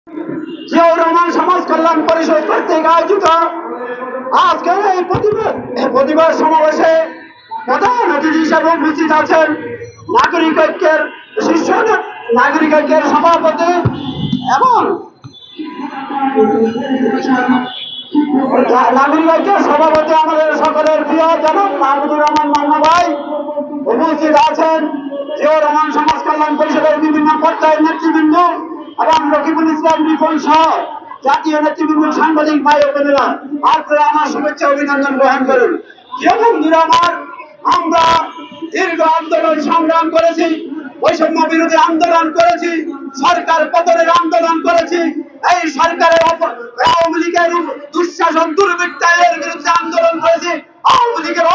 জিয়াউর রহমান সমাজ কল্যাণ পরিষদ কর্তৃক আয়োজিত আজকের এই প্রতিবাদ সমাবেশে প্রধান অতিথি হিসেবে উপস্থিত আছেন নাগরিক ঐক্যের শীর্ষ নাগরিক ঐক্যের সভাপতি এবং নাগরিক ঐক্যের সভাপতি আমাদের সকলের প্রিয় জনাব মাহমুদুর রহমান মান্না ভাই উপস্থিত আছেন। জিয়াউর রহমান সমাজ কল্যাণ পরিষদের বিভিন্ন পর্যায়ের নেতৃবৃন্দ এবং রকিবুল ইসলাম রিপন সহ জাতীয় নেতৃবৃন্দ, সাংবাদিক ভাই ও বোনেরা, আপনারা আমার শুভেচ্ছা অভিনন্দন গ্রহণ করুন। প্রিয় বন্ধুরা আমার, আমরা দীর্ঘ আন্দোলন সংগ্রাম করেছি, বৈষম্য বিরোধী আন্দোলন করেছি, সরকার পতনের আন্দোলন করেছি, এই সরকারের আওয়ামী লীগের দুঃশাসন দুর্বৃত্তায়নের বিরুদ্ধে আন্দোলন করেছি, আওয়ামী লীগের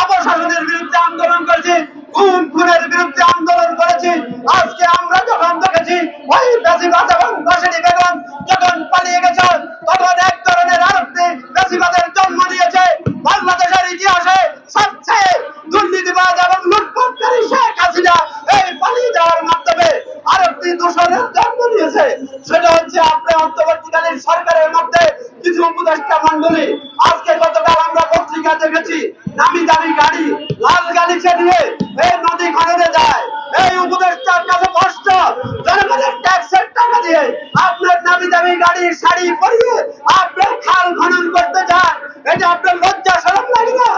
অপশাসনের বিরুদ্ধে আন্দোলন করেছি, খুন খুনের বিরুদ্ধে আন্দোলন করেছি। আজকে আমরা যখন দেখেছি ওই বেশিবাদ এবং দশেরী বেগম যখন পালিয়ে গেছে, তখন এক ধরনের আরেকটি বেশিবাদের জন্ম দিয়েছে। বাংলাদেশের ইতিহাসে সবচেয়ে দুর্নীতিবাদ এবং লুটপাটকারী শেখ হাসিনা এই পালিয়ে যাওয়ার মাধ্যমে আরেকটি দূষণের জন্ম দিয়েছে। সেটা হচ্ছে আপনার অন্তর্বর্তীকালীন সরকারের মধ্যে কিছু উপদেষ্টা মন্ডলী। আজকে গতকাল আমরা পত্রিকা দেখেছি, নামি দামি গাড়ি, লাল গালিচা নিয়ে এই নদী খননে যায়। এই উপদেষ্টার কাছে কষ্ট, জনগণের ট্যাক্সের টাকা দিয়ে আপনার নামি দামি গাড়ির শাড়ি পরিয়ে আপনার খাল খনন করতে যান। এটা আপনার লজ্জা শরম লাগে না?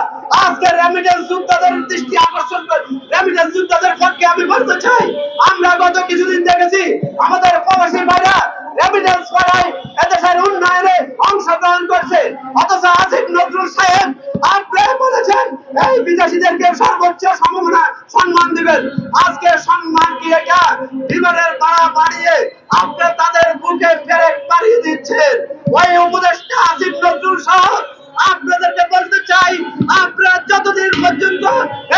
আজকে রেমিটেন্স যোদ্ধাদের দৃষ্টি আকর্ষণ করে রেমিটেন্স যোদ্ধাদের পক্ষে আমি বলতে চাই, আমরা গত কিছুদিন দেখেছি আমাদের প্রবাসী ভাইরা রেমিটেন্স পাড়ায় এদেশের উন্নয়নে অংশগ্রহণ করছে, অথচ আসিফ নজরুল সাহেব আপনি বলেছেন এই বিদেশিদেরকে সর্বোচ্চ সম্মান দিবেন। আজকে সম্মান কি এটা? বিমানের ভাড়া বাড়িয়ে আপনি তাদের বুকে ফেরে পাড়িয়ে দিচ্ছেন। ওই উপদেষ্টা আসিফ নজরুল সাহেব আপনাদেরকে বলতে চাই, আপনারা যতদিন পর্যন্ত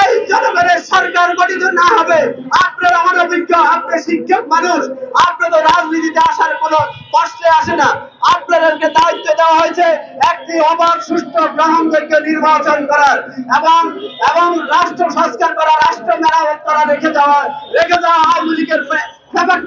এই জনগণের সরকার গঠিত না হবে, আপনারা অনভিজ্ঞ, আপনি শিক্ষক মানুষ, আপনাদের রাজনীতিতে আসার কোনো কষ্টে আসে না। আপনাদেরকে দায়িত্ব দেওয়া হয়েছে একটি অবাধ, সুষ্ঠু, গ্রহণযোগ্য নির্বাচন করার এবং রাষ্ট্র সংস্কার করা, রাষ্ট্র মেরামত করা, রেখে যাওয়া আওয়ামী লীগের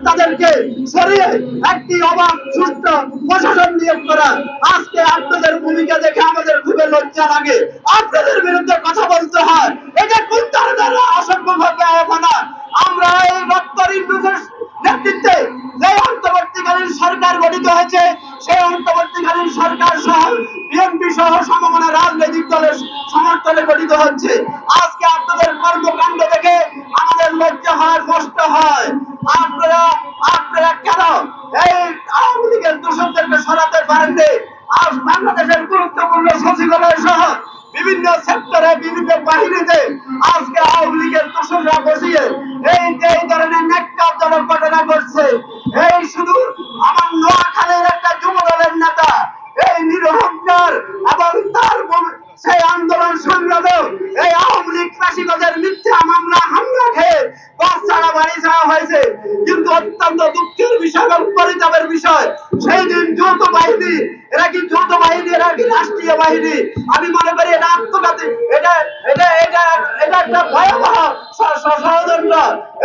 তাদেরকে সরিয়ে একটি অবাধ, সুষ্ঠু প্রশাসন নিয়োগ করা। আজকে আপনাদের ভূমিকা দেখে আমাদের খুবই লজ্জা লাগে। আপনাদের বিরুদ্ধে কথা বলতে হয়, এটা কোন ধরনের অসম্ভব ব্যবহার? আমরা এই ডক্টর ইউনূসের নেতৃত্বে যে অন্তর্বর্তীকালীন সরকার গঠিত হয়েছে, সেই অন্তর্বর্তীকালীন সরকার সহ বিএনপি সহ সমমনা রাজনৈতিক দলের সমর্থনে গঠিত হচ্ছে। আজকে আপনাদের কর্মকাণ্ড দেখে আমাদের লজ্জা হয়, কষ্ট হয়। আপনারা কেন এই আওয়ামী লীগের দূষণদেরকে সরাতে পারেননি? আজ বাংলাদেশের গুরুত্বপূর্ণ সচিবালয় সহ বিভিন্ন সেক্টরে, বিভিন্ন বাহিনীতে আজকে আওয়ামী লীগের দূষণরা বসিয়ে এই ধরনের ন্যাক্কারজনক ঘটনা ঘটছে। এই শুধু আমার নোয়াখালীর একটা যুব দলের নেতা এই নিরহংকার এবং তার সেই আন্দোলন সংগ্রামে এই আওয়ামী লীগ ফাঁসিবাদের মিথ্যা মামলা হামলা খেয়ে বাস ছাড়া বাড়ি ছাড়া হয়েছে। কিন্তু অত্যন্ত দুঃখের বিষয় এবং পরিতাপের বিষয়, সেই দিন যৌথ বাহিনী, এরা কি যৌথ বাহিনী, এরা কি রাষ্ট্রীয় বাহিনী? আমি মনে করি এটা আত্মঘাতী, এটা এটা এটা এটা একটা ভয়াবহ ষড়যন্ত্র।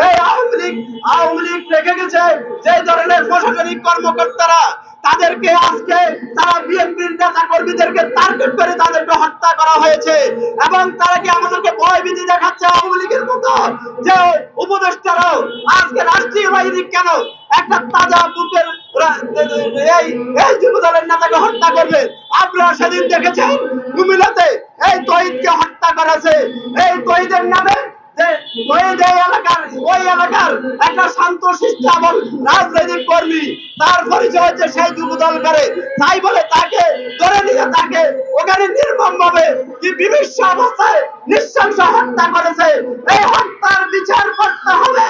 এই আওয়ামী লীগ রেখে গেছে যে ধরনের প্রশাসনিক কর্মকর্তারা, তাদেরকে আজকে তারা বিএনপির নেতা কর্মীদেরকে টার্গেট করে তাদেরকে হত্যা করা হয়েছে এবং তারা কি আমাদেরকে ভয় ভীতি দেখাচ্ছে আওয়ামী লীগের মতো যে উপদেষ্টারাও আজকে রাষ্ট্রীয় বাহিনী কেন একটা তাজা বুকের এই যুব দলের নেতাকে হত্যা করবে? আপনারা সেদিন দেখেছেন কুমিল্লাতে এই তহিদকে হত্যা করেছে। এই তহিদের নামে ওই এলাকার একটা শান্ত শিষ্ট এবং রাজনৈতিক কর্মী, তার পরিচয় হচ্ছে সেই যুব দল করে, তাই বলে তাকে ধরে নিয়ে তাকে ওখানে নির্মম ভাবে কি বিভৎস অবস্থায় নৃশংস হত্যা করেছে। এই হত্যার বিচার করতে হবে।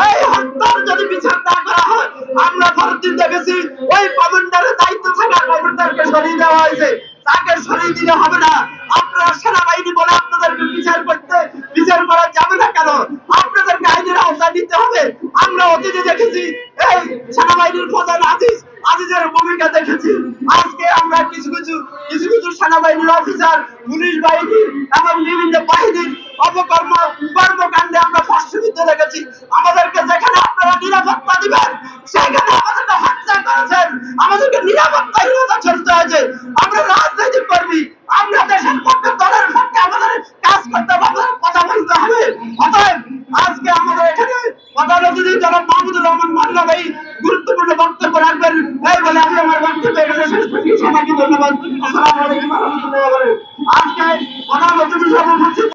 এই হত্যার যদি বিচার না করা হয়, আমরা পরদিন দেখেছি ওই কমান্ডারের দায়িত্ব থাকা কমান্ডারকে সরিয়ে দেওয়া হয়েছে, তাকে সরিয়ে দিলে হবে না। আপনারা সেনাবাহিনী বলে আপনাদেরকে বিচার করা যাবে না কেন? আপনাদেরকে আইনের আওতায় নিতে হবে। আমরা অতীতে দেখেছি এই সেনাবাহিনীর প্রধান আজিজের ভূমিকা দেখেছি। আজকে আমরা কিছু কিছু সেনাবাহিনীর অফিসার, পুলিশ বাহিনী এবং বিভিন্ন বাহিনীর কর্মকাণ্ডে আমরা প্রশ্নবিদ্ধ দেখেছি। আমাদেরকে যেখানে আপনারা নিরাপত্তা দিবেন, সেখানে আমাদেরকে হত্যা করেছেন। আমাদেরকে নিরাপত্তাহীনতা চলতে হয়েছে। আমরা রাজনৈতিক কর্মী, আমরা দেশের পক্ষে দলের পক্ষে আমাদের কাজ করতে হবে, আমাদের কথা বলতে হবে। অতএব আজকে আমাদের এখানে প্রধান অতিথি জনাব মাহমুদুর রহমান মান্না ভাই গুরুত্বপূর্ণ বক্তব্য রাখবেন এই বলে আমি আমার বক্তব্য এখানে শেষ করছি। সবাইকে ধন্যবাদ। আসসালামু আলাইকুম ওয়া রাহমাতুল্লাহি ওয়া বারাকাতুহু। আজকে প্রধান অতিথি হিসেবে